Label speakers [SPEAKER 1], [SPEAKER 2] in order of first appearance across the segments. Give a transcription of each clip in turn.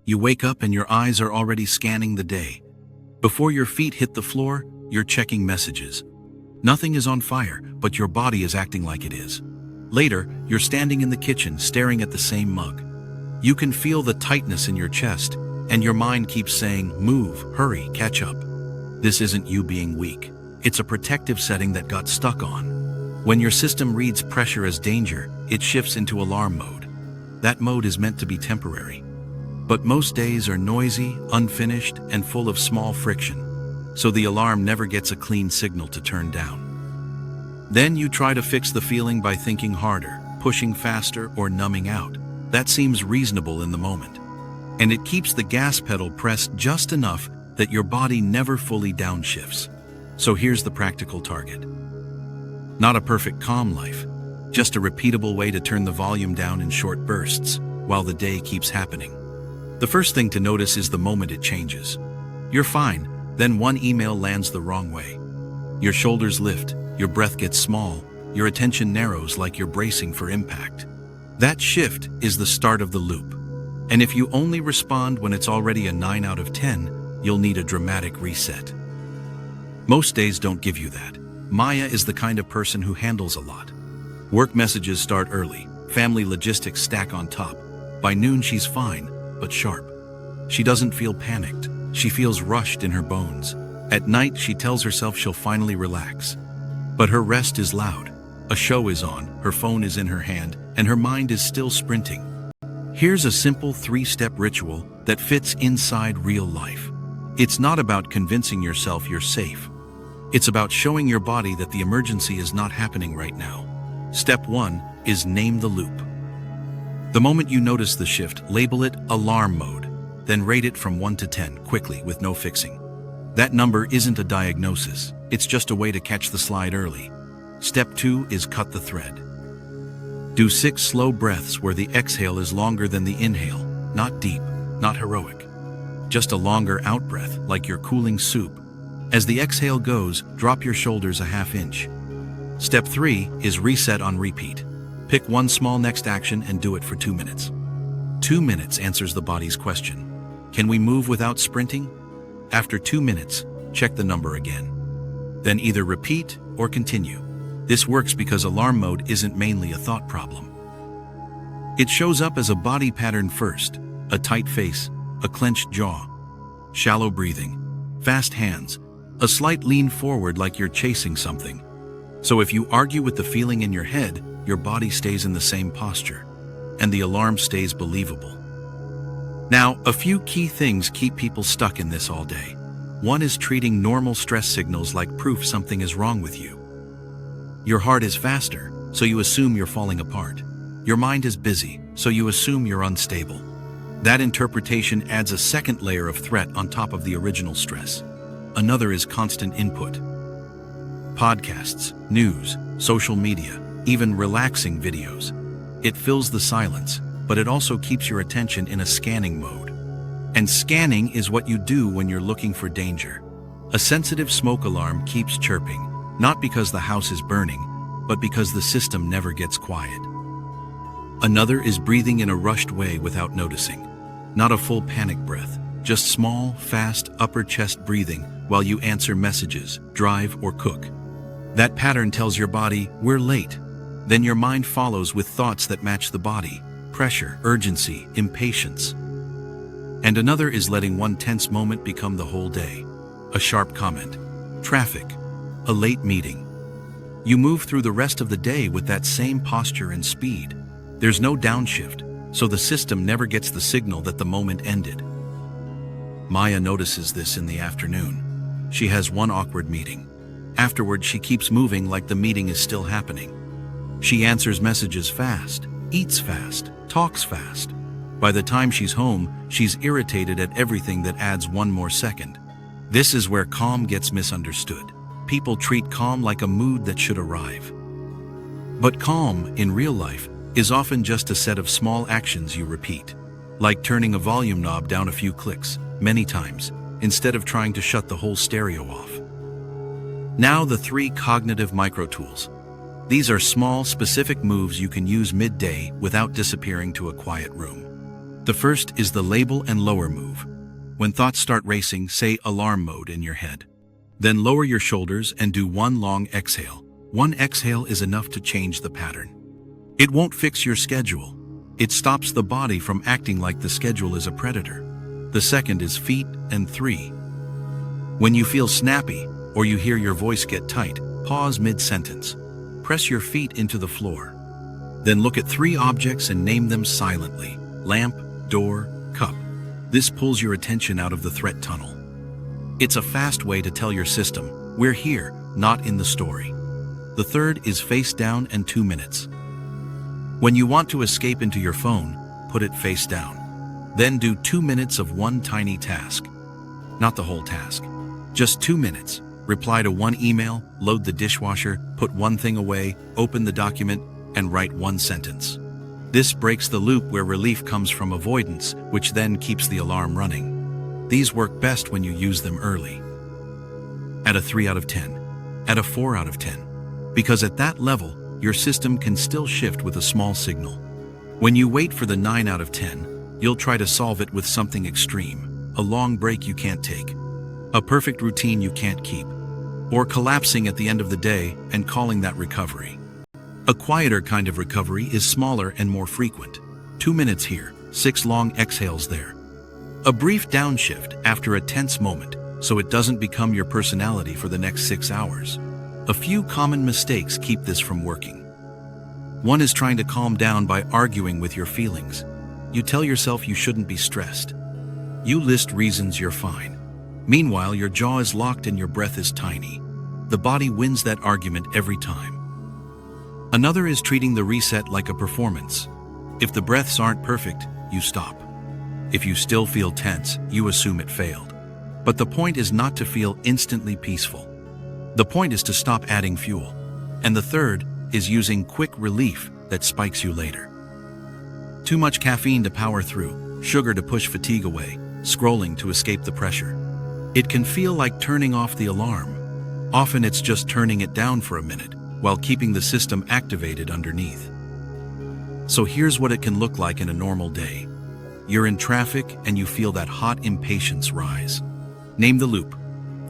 [SPEAKER 1] You wake up and your eyes are already scanning the day. Before your feet hit the floor, you're checking messages. Nothing is on fire, but your body is acting like it is. Later, you're standing in the kitchen staring at the same mug. You can feel the tightness in your chest, and your mind keeps saying, "Move, hurry, catch up." This isn't you being weak. It's a protective setting that got stuck on. When your system reads pressure as danger, it shifts into alarm mode. That mode is meant to be temporary. But most days are noisy, unfinished, and full of small friction, so the alarm never gets a clean signal to turn down. Then you try to fix the feeling by thinking harder, pushing faster, or numbing out. That seems reasonable in the moment. And it keeps the gas pedal pressed just enough that your body never fully downshifts. So here's the practical target. Not a perfect calm life, just a repeatable way to turn the volume down in short bursts while the day keeps happening. The first thing to notice is the moment it changes. You're fine, then one email lands the wrong way. Your shoulders lift, your breath gets small, your attention narrows like you're bracing for impact. That shift is the start of the loop. And if you only respond when it's already a 9 out of 10, you'll need a dramatic reset. Most days don't give you that. Maya is the kind of person who handles a lot. Work messages start early, family logistics stack on top. By noon she's fine, but sharp. She doesn't feel panicked. She feels rushed in her bones. At night she tells herself she'll finally relax. But her rest is loud. A show is on, her phone is in her hand, and her mind is still sprinting. Here's a simple 3-step ritual that fits inside real life. It's not about convincing yourself you're safe. It's about showing your body that the emergency is not happening right now. Step 1 is name the loop. The moment you notice the shift, label it alarm mode, then rate it from 1 to 10 quickly with no fixing. That number isn't a diagnosis, it's just a way to catch the slide early. Step 2 is cut the thread. Do 6 slow breaths where the exhale is longer than the inhale, not deep, not heroic. Just a longer out-breath, like you're cooling soup. As the exhale goes, drop your shoulders a ½ inch. Step 3 is reset on repeat. Pick one small next action and do it for 2 minutes. 2 minutes answers the body's question. Can we move without sprinting? After 2 minutes, check the number again. Then either repeat or continue. This works because alarm mode isn't mainly a thought problem. It shows up as a body pattern first, a tight face, a clenched jaw, shallow breathing, fast hands, a slight lean forward like you're chasing something. So if you argue with the feeling in your head, your body stays in the same posture, and the alarm stays believable. Now, a few key things keep people stuck in this all day. One is treating normal stress signals like proof something is wrong with you. Your heart is faster, so you assume you're falling apart. Your mind is busy, so you assume you're unstable. That interpretation adds a second layer of threat on top of the original stress. Another is constant input. Podcasts, news, social media, even relaxing videos. It fills the silence, but it also keeps your attention in a scanning mode. And scanning is what you do when you're looking for danger. A sensitive smoke alarm keeps chirping, not because the house is burning, but because the system never gets quiet. Another is breathing in a rushed way without noticing. Not a full panic breath, just small, fast, upper chest breathing while you answer messages, drive, or cook. That pattern tells your body, "We're late." Then your mind follows with thoughts that match the body: pressure, urgency, impatience. And another is letting one tense moment become the whole day. A sharp comment, traffic, a late meeting. You move through the rest of the day with that same posture and speed. There's no downshift, so the system never gets the signal that the moment ended. Maya notices this in the afternoon. She has one awkward meeting. Afterward, she keeps moving like the meeting is still happening. She answers messages fast, eats fast, talks fast. By the time she's home, she's irritated at everything that adds one more second. This is where calm gets misunderstood. People treat calm like a mood that should arrive. But calm, in real life, is often just a set of small actions you repeat, like turning a volume knob down a few clicks, many times, instead of trying to shut the whole stereo off. Now the 3 cognitive micro-tools. These are small, specific moves you can use midday without disappearing to a quiet room. The first is the label and lower move. When thoughts start racing, say alarm mode in your head. Then lower your shoulders and do one long exhale. One exhale is enough to change the pattern. It won't fix your schedule. It stops the body from acting like the schedule is a predator. The second is feet and 3. When you feel snappy or you hear your voice get tight, pause mid-sentence. Press your feet into the floor. Then look at 3 objects and name them silently. Lamp, door, cup. This pulls your attention out of the threat tunnel. It's a fast way to tell your system, we're here, not in the story. The third is face down and 2 minutes. When you want to escape into your phone, put it face down. Then do 2 minutes of one tiny task. Not the whole task. Just 2 minutes. Reply to one email, load the dishwasher, put one thing away, open the document, and write one sentence. This breaks the loop where relief comes from avoidance, which then keeps the alarm running. These work best when you use them early. At a 3 out of 10. At a 4 out of 10. Because at that level, your system can still shift with a small signal. When you wait for the 9 out of 10, you'll try to solve it with something extreme, a long break you can't take, a perfect routine you can't keep, or collapsing at the end of the day and calling that recovery. A quieter kind of recovery is smaller and more frequent. 2 minutes here, 6 long exhales there. A brief downshift after a tense moment, so it doesn't become your personality for the next 6 hours. A few common mistakes keep this from working. One is trying to calm down by arguing with your feelings. You tell yourself you shouldn't be stressed. You list reasons you're fine. Meanwhile, your jaw is locked and your breath is tiny. The body wins that argument every time. Another is treating the reset like a performance. If the breaths aren't perfect, you stop. If you still feel tense, you assume it failed. But the point is not to feel instantly peaceful. The point is to stop adding fuel. And the third is using quick relief that spikes you later. Too much caffeine to power through, sugar to push fatigue away, scrolling to escape the pressure. It can feel like turning off the alarm. Often it's just turning it down for a minute, while keeping the system activated underneath. So here's what it can look like in a normal day. You're in traffic and you feel that hot impatience rise. Name the loop.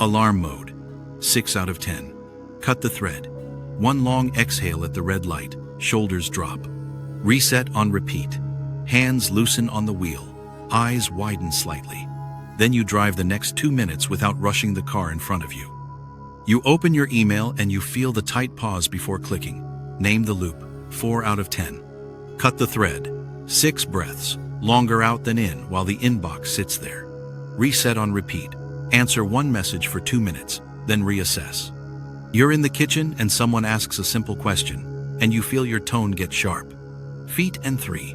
[SPEAKER 1] Alarm mode. 6 out of 10. Cut the thread. One long exhale at the red light. Shoulders drop. Reset on repeat. Hands loosen on the wheel. Eyes widen slightly. Then you drive the next 2 minutes without rushing the car in front of you. You open your email and you feel the tight pause before clicking. Name the loop. 4 out of 10. Cut the thread. 6 breaths, longer out than in while the inbox sits there. Reset on repeat. Answer one message for 2 minutes, then reassess. You're in the kitchen and someone asks a simple question, and you feel your tone get sharp. Feet and 3.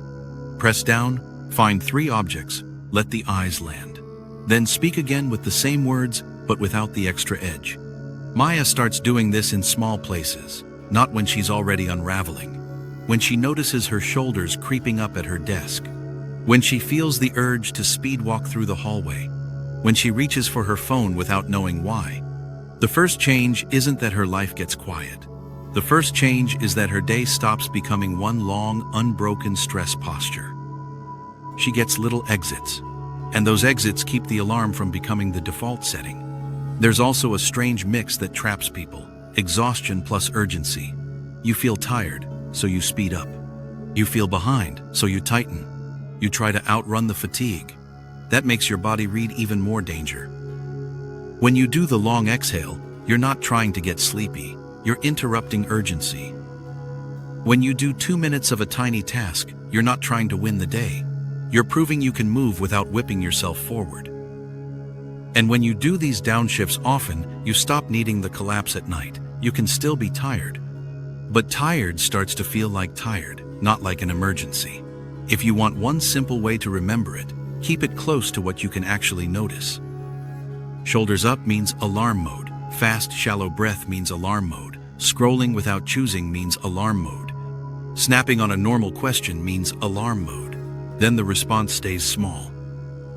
[SPEAKER 1] Press down, find 3 objects, let the eyes land. Then speak again with the same words, but without the extra edge. Maya starts doing this in small places, not when she's already unraveling. When she notices her shoulders creeping up at her desk. When she feels the urge to speed walk through the hallway. When she reaches for her phone without knowing why. The first change isn't that her life gets quiet. The first change is that her day stops becoming one long, unbroken stress posture. She gets little exits, and those exits keep the alarm from becoming the default setting. There's also a strange mix that traps people, exhaustion plus urgency. You feel tired, so you speed up. You feel behind, so you tighten. You try to outrun the fatigue. That makes your body read even more danger. When you do the long exhale, you're not trying to get sleepy. You're interrupting urgency. When you do 2 minutes of a tiny task, you're not trying to win the day. You're proving you can move without whipping yourself forward. And when you do these downshifts often, you stop needing the collapse at night. You can still be tired. But tired starts to feel like tired, not like an emergency. If you want one simple way to remember it, keep it close to what you can actually notice. Shoulders up means alarm mode. Fast, shallow breath means alarm mode. Scrolling without choosing means alarm mode. Snapping on a normal question means alarm mode. Then the response stays small.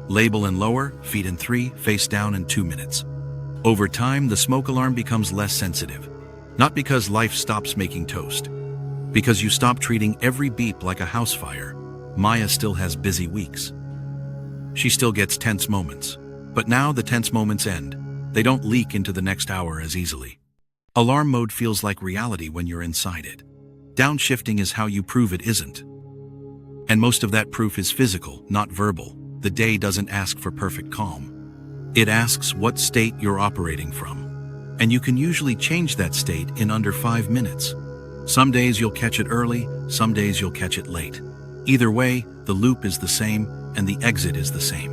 [SPEAKER 1] Label and lower, feet in 3, face down in 2 minutes. Over time, the smoke alarm becomes less sensitive. Not because life stops making toast. Because you stop treating every beep like a house fire. Maya still has busy weeks. She still gets tense moments. But now the tense moments end. They don't leak into the next hour as easily. Alarm mode feels like reality when you're inside it. Downshifting is how you prove it isn't. And most of that proof is physical, not verbal. The day doesn't ask for perfect calm. It asks what state you're operating from. And you can usually change that state in under 5 minutes. Some days you'll catch it early, some days you'll catch it late. Either way, the loop is the same and the exit is the same.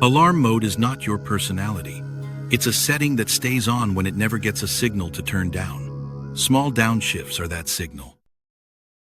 [SPEAKER 1] Alarm mode is not your personality. It's a setting that stays on when it never gets a signal to turn down. Small downshifts are that signal.